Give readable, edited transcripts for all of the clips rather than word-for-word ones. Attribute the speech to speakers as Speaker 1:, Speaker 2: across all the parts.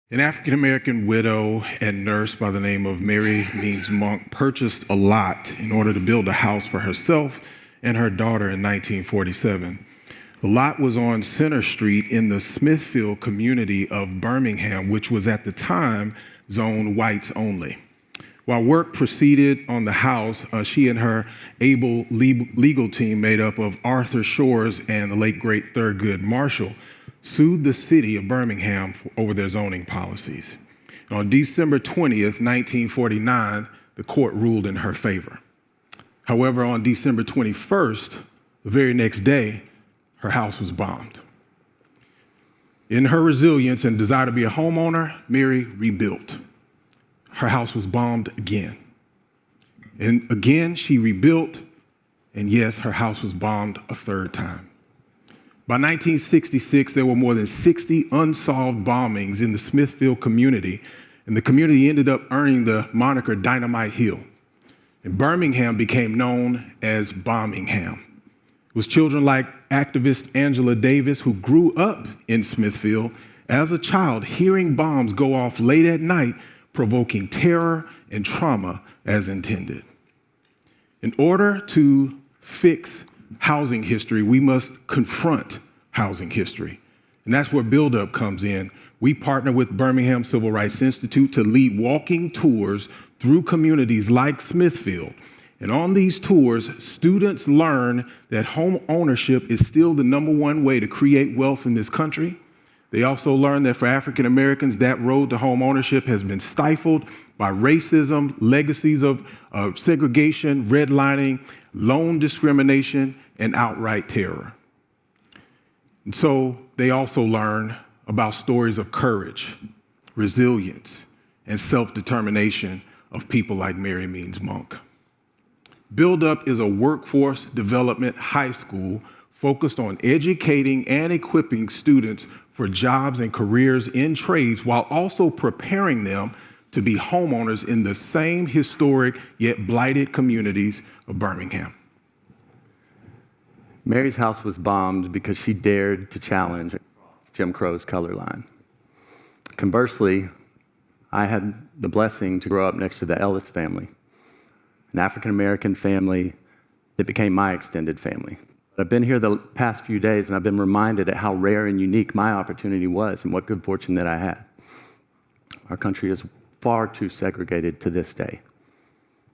Speaker 1: An African-American widow and nurse by the name of Mary Means Monk purchased a lot in order to build a house for herself and her daughter in 1947. The lot was on Center Street in the Smithfield community of Birmingham, which was at the time zoned whites only. While work proceeded on the house, she and her able legal team made up of Arthur Shores and the late great Thurgood Marshall sued the city of Birmingham over their zoning policies. On December 20th, 1949, the court ruled in her favor. However, on December 21st, the very next day, her house was bombed. In her resilience and desire to be a homeowner, Mary rebuilt. Her house was bombed again. And again, she rebuilt, and yes, her house was bombed a third time. By 1966, there were more than 60 unsolved bombings in the Smithfield community, and the community ended up earning the moniker Dynamite Hill. And Birmingham became known as Bombingham. It was children like activist Angela Davis, who grew up in Smithfield as a child, hearing bombs go off late at night, provoking terror and trauma as intended. In order to fix housing history, we must confront housing history. And that's where BuildUP comes in. We partner with Birmingham Civil Rights Institute to lead walking tours through communities like Smithfield. And on these tours, students learn that home ownership is still the #1 way to create wealth in this country. They also learn that for African Americans, that road to home ownership has been stifled by racism, legacies of segregation, redlining, loan discrimination, and outright terror. And so they also learn about stories of courage, resilience, and self-determination of people like Mary Means Monk. BuildUP is a workforce development high school focused on educating and equipping students for jobs and careers in trades while also preparing them to be homeowners in the same historic yet blighted communities of Birmingham.
Speaker 2: Mary's house was bombed because she dared to challenge Jim Crow's color line. Conversely, I had the blessing to grow up next to the Ellis family, an African-American family that became my extended family. I've been here the past few days, and I've been reminded at how rare and unique my opportunity was and what good fortune that I had. Our country is far too segregated to this day,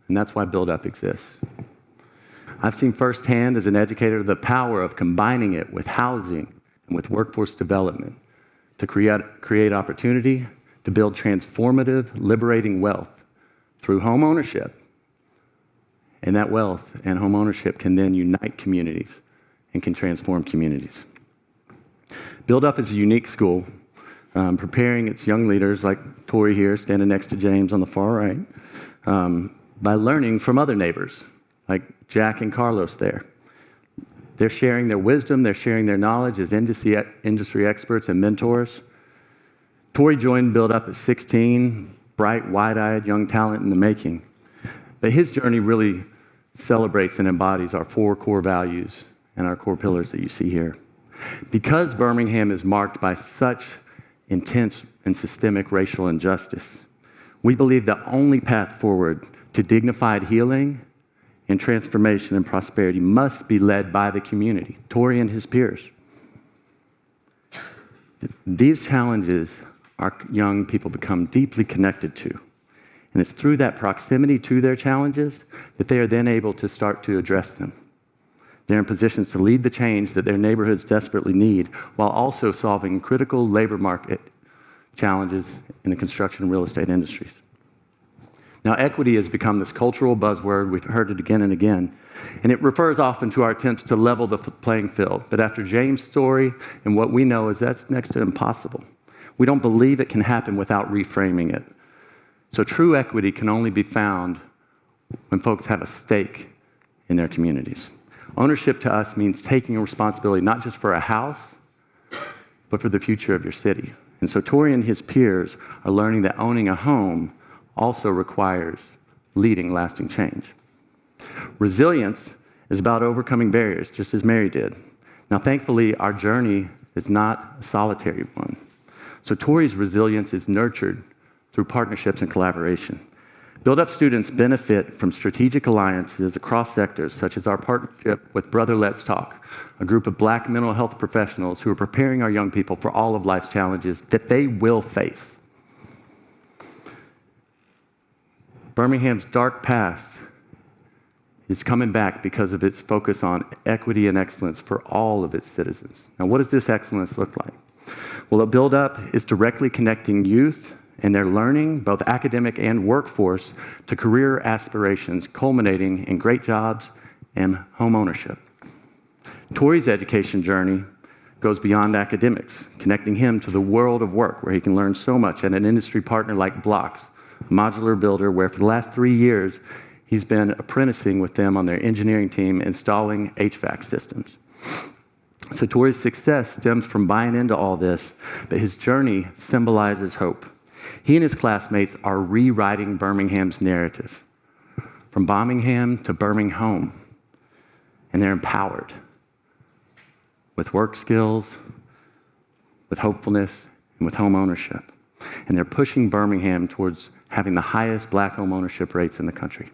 Speaker 2: and that's why BuildUP exists. I've seen firsthand as an educator the power of combining it with housing and with workforce development to create opportunity, to build transformative, liberating wealth through home ownership. And that wealth and home ownership can then unite communities and can transform communities. BuildUP is a unique school, preparing its young leaders like Tori here, standing next to James on the far right, by learning from other neighbors, like Jack and Carlos there. They're sharing their wisdom, they're sharing their knowledge as industry experts and mentors. Tori joined BuildUP at 16, bright, wide-eyed, young talent in the making. But his journey really celebrates and embodies our 4 core values and our core pillars that you see here. Because Birmingham is marked by such intense and systemic racial injustice, we believe the only path forward to dignified healing and transformation and prosperity must be led by the community, Tori and his peers. These challenges our young people become deeply connected to. And it's through that proximity to their challenges that they are then able to start to address them. They're in positions to lead the change that their neighborhoods desperately need, while also solving critical labor market challenges in the construction and real estate industries. Now, equity has become this cultural buzzword. We've heard it again and again. And it refers often to our attempts to level the playing field. But after James' story and what we know is that's next to impossible. We don't believe it can happen without reframing it. So true equity can only be found when folks have a stake in their communities. Ownership to us means taking a responsibility not just for a house, but for the future of your city. And so Tori and his peers are learning that owning a home also requires leading lasting change. Resilience is about overcoming barriers, just as Mary did. Now, thankfully, our journey is not a solitary one. So Tori's resilience is nurtured through partnerships and collaboration. BuildUP students benefit from strategic alliances across sectors, such as our partnership with Brother Let's Talk, a group of Black mental health professionals who are preparing our young people for all of life's challenges that they will face. Birmingham's dark past is coming back because of its focus on equity and excellence for all of its citizens. Now, what does this excellence look like? Well, at BuildUP is directly connecting youth and their learning, both academic and workforce, to career aspirations, culminating in great jobs and home ownership. Tori's education journey goes beyond academics, connecting him to the world of work, where he can learn so much at an industry partner like Blocks, a modular builder, where for the last 3 years, he's been apprenticing with them on their engineering team, installing HVAC systems. So Tori's success stems from buying into all this, but his journey symbolizes hope. He and his classmates are rewriting Birmingham's narrative, from Birmingham to Birmingham, and they're empowered with work skills, with hopefulness, and with home ownership. And they're pushing Birmingham towards having the highest Black home ownership rates in the country.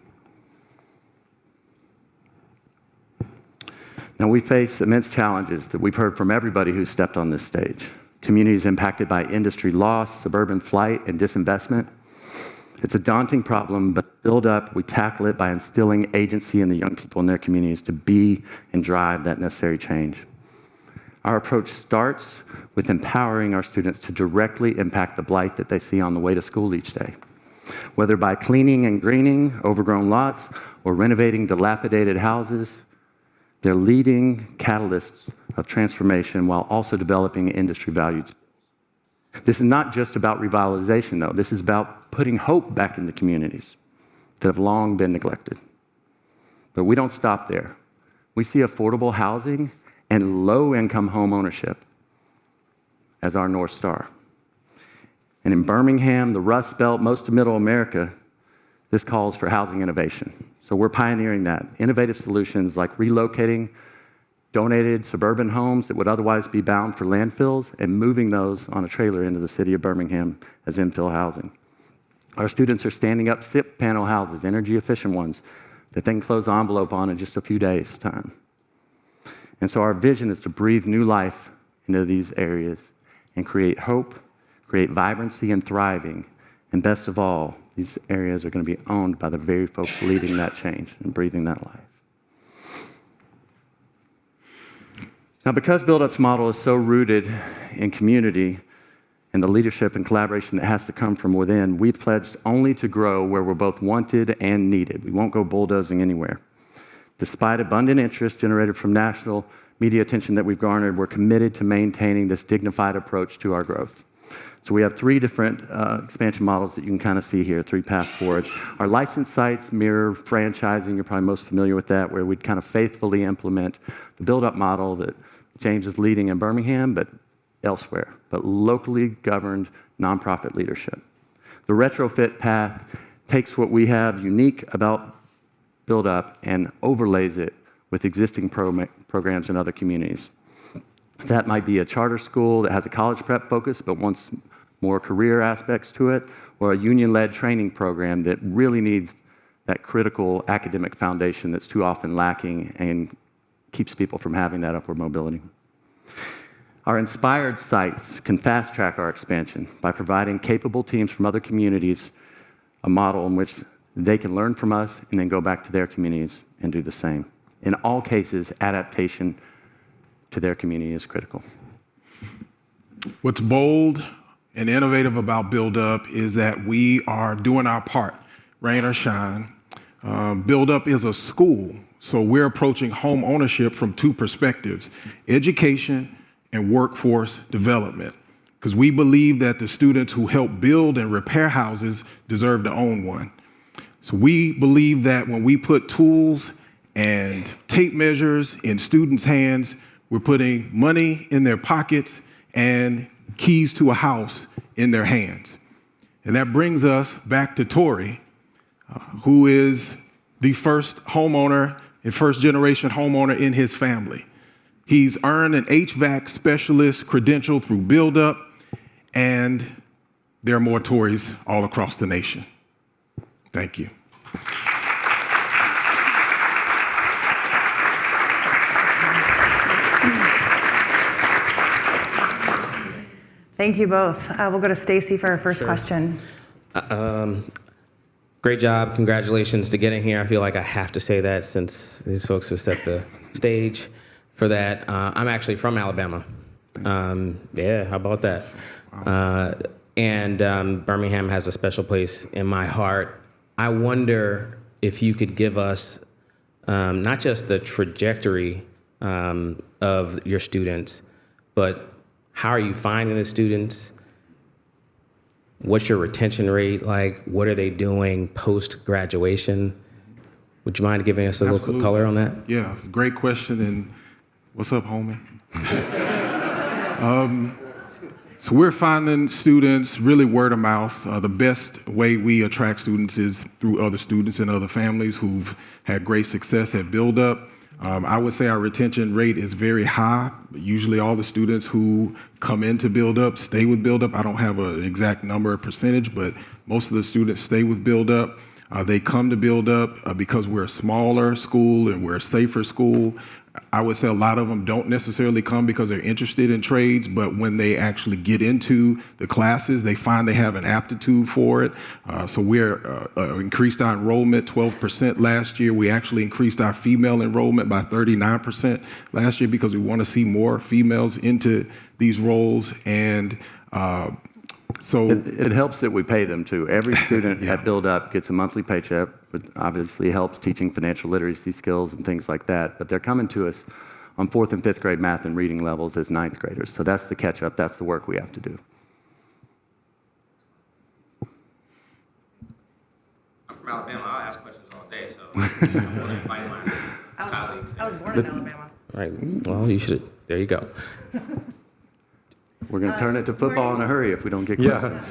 Speaker 2: Now, we face immense challenges that we've heard from everybody who's stepped on this stage. Communities impacted by industry loss, suburban flight, and disinvestment. It's a daunting problem, but BuildUP, we tackle it by instilling agency in the young people in their communities to be and drive that necessary change. Our approach starts with empowering our students to directly impact the blight that they see on the way to school each day. Whether by cleaning and greening overgrown lots or renovating dilapidated houses, they're leading catalysts of transformation while also developing industry values. This is not just about revitalization, though. This is about putting hope back into communities that have long been neglected. But we don't stop there. We see affordable housing and low-income home ownership as our North Star. And in Birmingham, the Rust Belt, most of Middle America, this calls for housing innovation. So we're pioneering that. Innovative solutions like relocating donated suburban homes that would otherwise be bound for landfills and moving those on a trailer into the city of Birmingham as infill housing. Our students are standing up SIP panel houses, energy efficient ones, that they can close the envelope on in just a few days' time. And so our vision is to breathe new life into these areas and create hope, create vibrancy and thriving. And best of all, these areas are going to be owned by the very folks leading that change and breathing that life. Now, because BuildUP's model is so rooted in community and the leadership and collaboration that has to come from within, we've pledged only to grow where we're both wanted and needed. We won't go bulldozing anywhere. Despite abundant interest generated from national media attention that we've garnered, we're committed to maintaining this dignified approach to our growth. So we have 3 different expansion models that you can kind of see here, 3 paths forward. Our licensed sites mirror franchising. You're probably most familiar with that, where we'd kind of faithfully implement the BuildUP model that James is leading in Birmingham, but elsewhere, but locally governed nonprofit leadership. The retrofit path takes what we have unique about BuildUP and overlays it with existing programs in other communities. That might be a charter school that has a college prep focus but wants more career aspects to it, or a union-led training program that really needs that critical academic foundation that's too often lacking and keeps people from having that upward mobility. Our inspired sites can fast-track our expansion by providing capable teams from other communities a model in which they can learn from us and then go back to their communities and do the same. In all cases, adaptation to their community is critical.
Speaker 1: What's bold and innovative about BuildUP is that we are doing our part, rain or shine. BuildUP is a school, so we're approaching home ownership from 2 perspectives, education and workforce development, because we believe that the students who help build and repair houses deserve to own one. So we believe that when we put tools and tape measures in students' hands, we're putting money in their pockets and keys to a house in their hands. And that brings us back to Tori, who is the first homeowner and first-generation homeowner in his family. He's earned an HVAC specialist credential through BuildUP, and there are more Tories all across the nation. Thank you.
Speaker 3: Thank you both. We'll go to Stacy for our first question.
Speaker 4: Great job. Congratulations to getting here. I feel like I have to say that since these folks have set the stage for that. I'm actually from Alabama. Yeah, how about that? And Birmingham has a special place in my heart. I wonder if you could give us not just the trajectory of your students, but how are you finding the students? What's your retention rate like? What are they doing post-graduation? Would you mind giving us a little color on that?
Speaker 1: Yeah, it's a great question, and what's up, homie? So we're finding students really word of mouth. The best way we attract students is through other students and other families who've had great success at BuildUP. I would say our retention rate is very high. Usually all the students who come into BuildUP stay with BuildUP. I don't have an exact number or percentage, but most of the students stay with BuildUP. They come to BuildUP because we're a smaller school and we're a safer school. I would say a lot of them don't necessarily come because they're interested in trades, but when they actually get into the classes, they find they have an aptitude for it. So we're increased our enrollment 12% last year. We actually increased our female enrollment by 39% last year because we want to see more females into these roles. And so
Speaker 2: it helps that we pay them too. Every student at BuildUP gets a monthly paycheck, which obviously helps teaching financial literacy skills and things like that. But they're coming to us on 4th and 5th grade math and reading levels as 9th graders. So that's the catch up. That's the work we have to do.
Speaker 4: I'm from Alabama. I'll ask questions all day, so I want to invite my colleagues.
Speaker 3: I was born in Alabama.
Speaker 4: Right. Well, you should. There you go.
Speaker 2: We're going to turn it to football in a hurry if we don't get questions.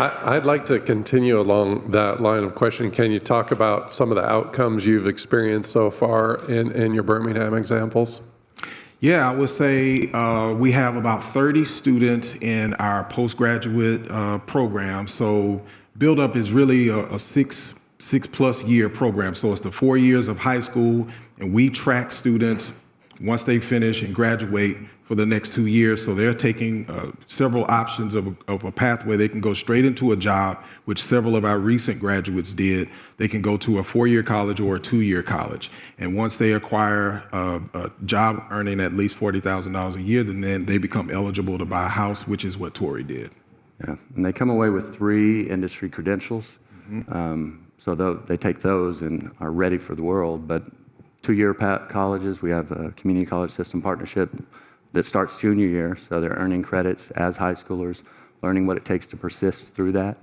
Speaker 5: I'd like to continue along that line of questioning. Can you talk about some of the outcomes you've experienced so far in your Birmingham examples?
Speaker 1: yeah, I would say we have about 30 students in our postgraduate program. So BuildUP is really a six plus year program. So it's the 4 years of high school, and we track students once they finish and graduate for the next 2 years. So they're taking several options of a pathway. They can go straight into a job, which several of our recent graduates did. They can go to a 4-year college or a 2-year college. And once they acquire a job earning at least $40,000 a year, then they become eligible to buy a house, which is what Tori did.
Speaker 2: Yeah, and they come away with 3 industry credentials. So they take those and are ready for the world. But 2-year colleges, we have a community college system partnership that starts junior year, so they're earning credits as high schoolers, learning what it takes to persist through that.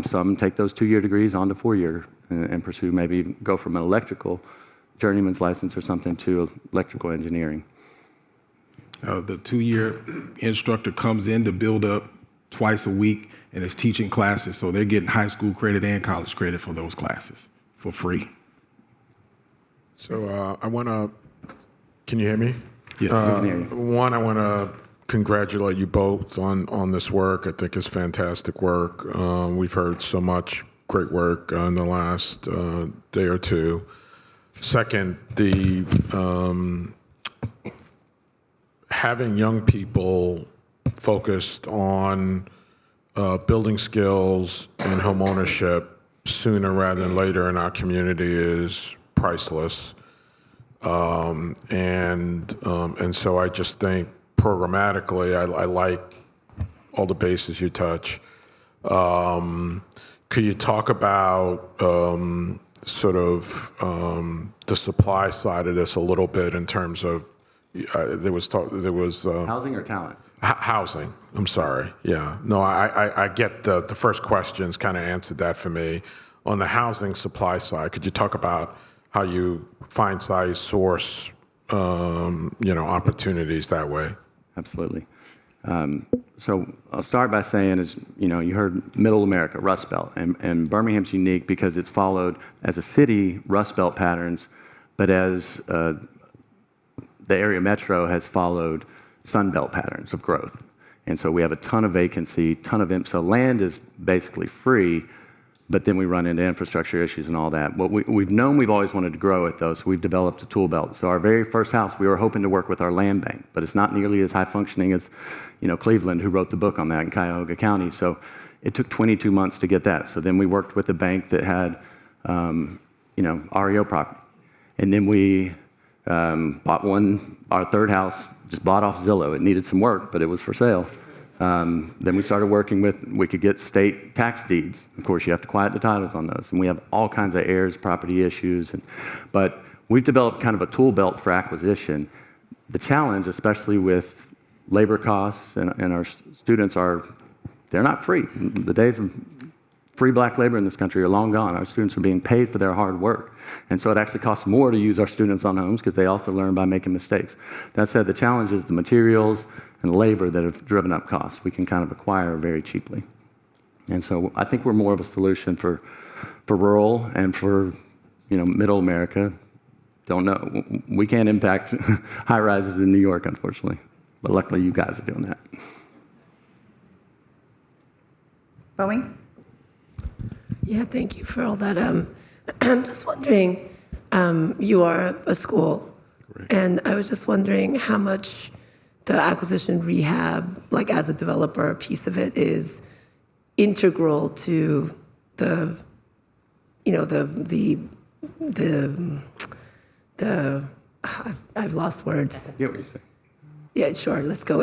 Speaker 2: Some take those 2-year degrees on to 4-year and pursue, maybe go from an electrical journeyman's license or something to electrical engineering.
Speaker 1: The 2-year instructor comes in to BuildUP twice a week and is teaching classes, so they're getting high school credit and college credit for those classes for free.
Speaker 6: So I want to, can you hear me?
Speaker 1: Yes.
Speaker 6: One, I want to congratulate you both on this work. I think it's fantastic work. We've heard so much great work in the last day or two. Second, the having young people focused on building skills and home ownership sooner rather than later in our community is priceless. And so I just think programmatically, I like all the bases you touch. Could you talk about sort of the supply side of this a little bit in terms of there was
Speaker 2: Housing or talent?
Speaker 6: Housing. I'm sorry. Yeah. No, I get the first questions kind of answered that for me. On the housing supply side, could you talk about how you find size, source, opportunities that way?
Speaker 2: Absolutely. So I'll start by saying, you heard Middle America, Rust Belt, and Birmingham's unique because it's followed as a city Rust Belt patterns, but as the area metro has followed Sun Belt patterns of growth. And so we have a ton of vacancy, ton of so land is basically free, but then we run into infrastructure issues and all that. What we've known we've always wanted to grow it though, so we've developed a tool belt. So our very first house, we were hoping to work with our land bank, but it's not nearly as high functioning as, Cleveland, who wrote the book on that in Cuyahoga County. So it took 22 months to get that. So then we worked with a bank that had, REO property. And then we bought our third house, just bought off Zillow. It needed some work, but it was for sale. Then we started working we could get state tax deeds. Of course, you have to quiet the titles on those. And we have all kinds of heirs, property issues. But we've developed kind of a tool belt for acquisition. The challenge, especially with labor costs and our students they're not free. The days of free black labor in this country are long gone. Our students are being paid for their hard work. And so it actually costs more to use our students on homes because they also learn by making mistakes. That said, the challenge is the materials and labor that have driven up costs. We can kind of acquire very cheaply. And so I think we're more of a solution for rural and for, middle America. Don't know. We can't impact high rises in New York, unfortunately. But luckily you guys are doing that.
Speaker 3: Bowie?
Speaker 7: Yeah, thank you for all that. I'm just wondering, you are a school, and I was just wondering how much the acquisition rehab, like as a developer, a piece of it is integral to I've lost words.
Speaker 2: I get what you're saying.
Speaker 7: Yeah, sure. Let's go.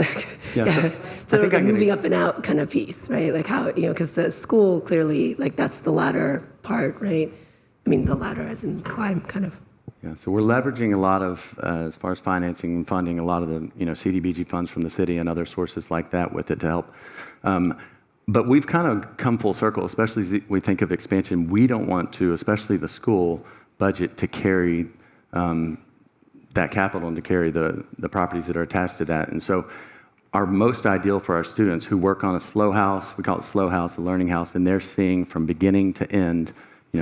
Speaker 2: Yeah,
Speaker 7: So
Speaker 2: I think
Speaker 7: the moving up and out kind of piece, right? Like how, because the school clearly, like that's the ladder part, right? I mean, the ladder as in climb kind of.
Speaker 2: Yeah, so we're leveraging a lot of, as far as financing and funding, a lot of the, CDBG funds from the city and other sources like that with it to help. But we've kind of come full circle, especially as we think of expansion. We don't want to, especially the school budget, to carry that capital and to carry the properties that are attached to that. And so our most ideal for our students who work on a slow house, we call it slow house, a learning house, and they're seeing from beginning to end,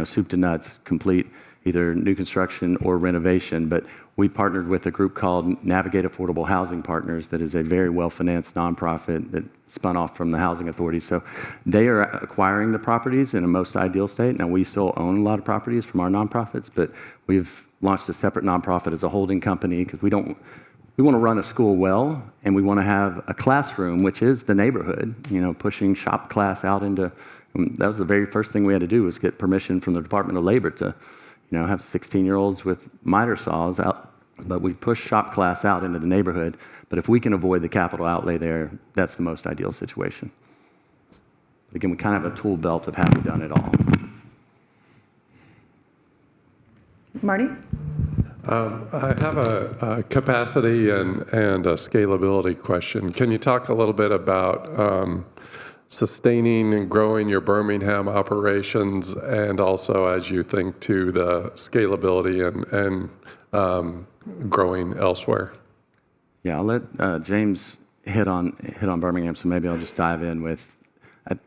Speaker 2: soup to nuts, complete either new construction or renovation. But we partnered with a group called Navigate Affordable Housing Partners that is a very well-financed nonprofit that spun off from the housing authority. So they are acquiring the properties in a most ideal state. Now, we still own a lot of properties from our nonprofits, but we've launched a separate nonprofit as a holding company because we want to run a school well, and we want to have a classroom, which is the neighborhood, pushing shop class out into, that was the very first thing we had to do was get permission from the Department of Labor to, have 16-year-olds with miter saws out, but we push shop class out into the neighborhood. But if we can avoid the capital outlay there, that's the most ideal situation. But again, we kind of have a tool belt of having done it all.
Speaker 3: Marty?
Speaker 5: I have a capacity and a scalability question. Can you talk a little bit about sustaining and growing your Birmingham operations, and also as you think to the scalability and growing elsewhere?
Speaker 2: Yeah, I'll let James hit on Birmingham, so maybe I'll just dive in with,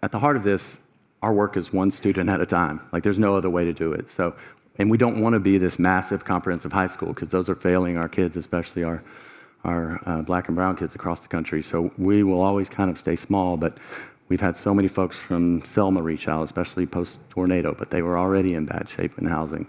Speaker 2: at the heart of this, our work is one student at a time. Like there's no other way to do it. So, and we don't want to be this massive comprehensive high school because those are failing our kids, especially our black and brown kids across the country. So we will always kind of stay small, but we've had so many folks from Selma reach out, especially post-tornado, but they were already in bad shape in housing.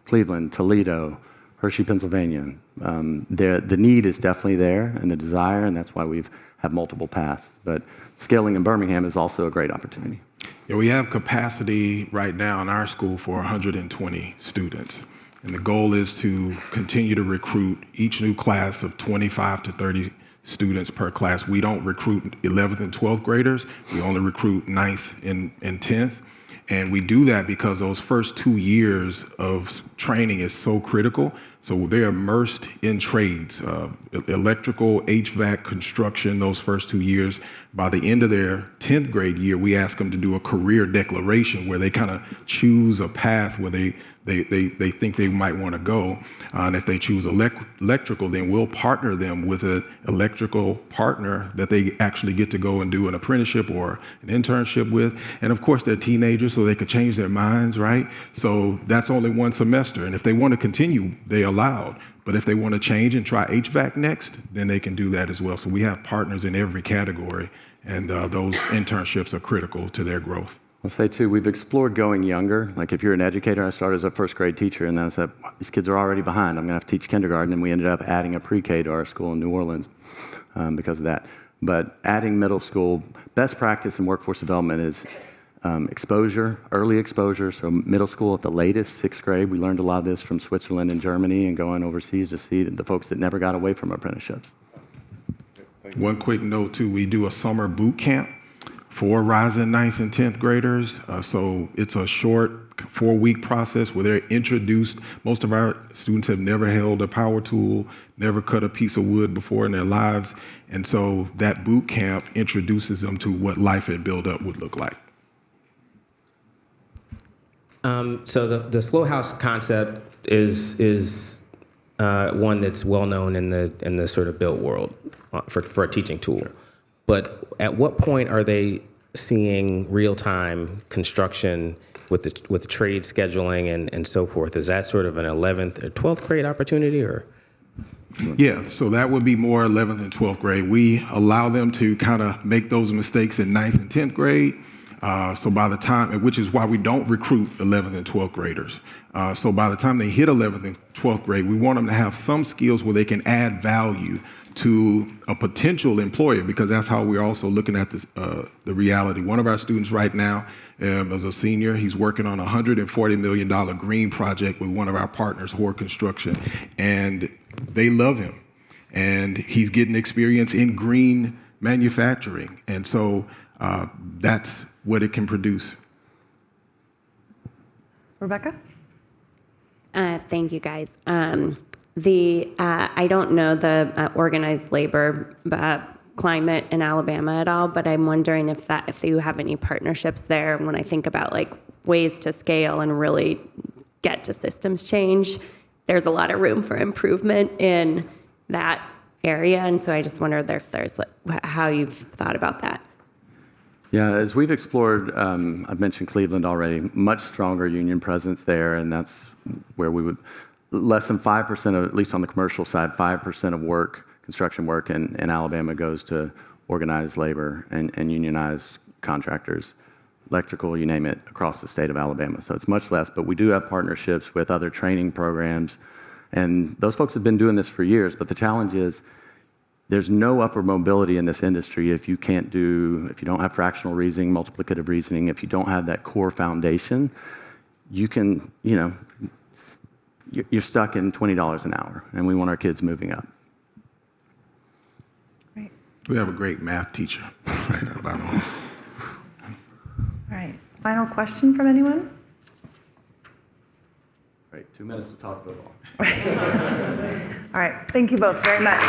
Speaker 2: Cleveland, Toledo, Hershey, Pennsylvania. The need is definitely there and the desire, and that's why we've had multiple paths. But scaling in Birmingham is also a great opportunity.
Speaker 1: Yeah, we have capacity right now in our school for 120 students. And the goal is to continue to recruit each new class of 25 to 30 students per class. We don't recruit 11th and 12th graders. We only recruit 9th and 10th. And we do that because those first 2 years of training is so critical. So they're immersed in trades, electrical, HVAC, construction, those first 2 years. By the end of their 10th grade year, we ask them to do a career declaration where they kind of choose a path where they think they might want to go. And if they choose electrical, then we'll partner them with an electrical partner that they actually get to go and do an apprenticeship or an internship with. And of course, they're teenagers, so they could change their minds, right? So that's only one semester. And if they want to continue, they're allowed. But if they want to change and try HVAC next, then they can do that as well. So we have partners in every category, and those internships are critical to their growth.
Speaker 2: I'll say too, we've explored going younger. Like if you're an educator, I started as a first grade teacher, and then I said, these kids are already behind. I'm gonna have to teach kindergarten, and we ended up adding a pre-K to our school in New Orleans because of that. But adding middle school, best practice in workforce development is exposure, early exposure. So middle school at the latest, 6th grade. We learned a lot of this from Switzerland and Germany and going overseas to see the folks that never got away from apprenticeships.
Speaker 1: One quick note too, we do a summer boot camp for rising 9th and 10th graders. So it's a short 4-week process where they're introduced. Most of our students have never held a power tool, never cut a piece of wood before in their lives. And so that boot camp introduces them to what life at BuildUP would look like.
Speaker 4: So the slow house concept is one that's well known in the sort of built world for a teaching tool. But at what point are they seeing real-time construction with trade scheduling and so forth? Is that sort of an 11th or 12th grade opportunity, or?
Speaker 1: Yeah, so that would be more 11th and 12th grade. We allow them to kind of make those mistakes in 9th and 10th grade. So by the time, which is why we don't recruit 11th and 12th graders. So by the time they hit 11th and 12th grade, we want them to have some skills where they can add value to a potential employer, because that's how we're also looking at this, the reality. One of our students right now is a senior. He's working on a $140 million green project with one of our partners, Hoare Construction, and they love him. And he's getting experience in green manufacturing. And so that's what it can produce.
Speaker 3: Rebecca?
Speaker 8: Thank you, guys. I don't know the organized labor climate in Alabama at all, but I'm wondering if you have any partnerships there. When I think about like ways to scale and really get to systems change, there's a lot of room for improvement in that area, and so I just wondered if there's how you've thought about that.
Speaker 2: Yeah, as we've explored, I've mentioned Cleveland already, much stronger union presence there, and that's where we would, less than 5% of, at least on the commercial side, 5% of work, construction work in Alabama goes to organized labor and unionized contractors, electrical, you name it, across the state of Alabama. So it's much less, but we do have partnerships with other training programs, and those folks have been doing this for years, but the challenge is there's no upward mobility in this industry if you don't have fractional reasoning, multiplicative reasoning, if you don't have that core foundation, you can, you're stuck in $20 an hour, and we want our kids moving up.
Speaker 3: Great.
Speaker 1: We have a great math teacher.
Speaker 3: All right. Final question from anyone?
Speaker 2: Right, 2 minutes to talk football.
Speaker 3: All right. Thank you both very much.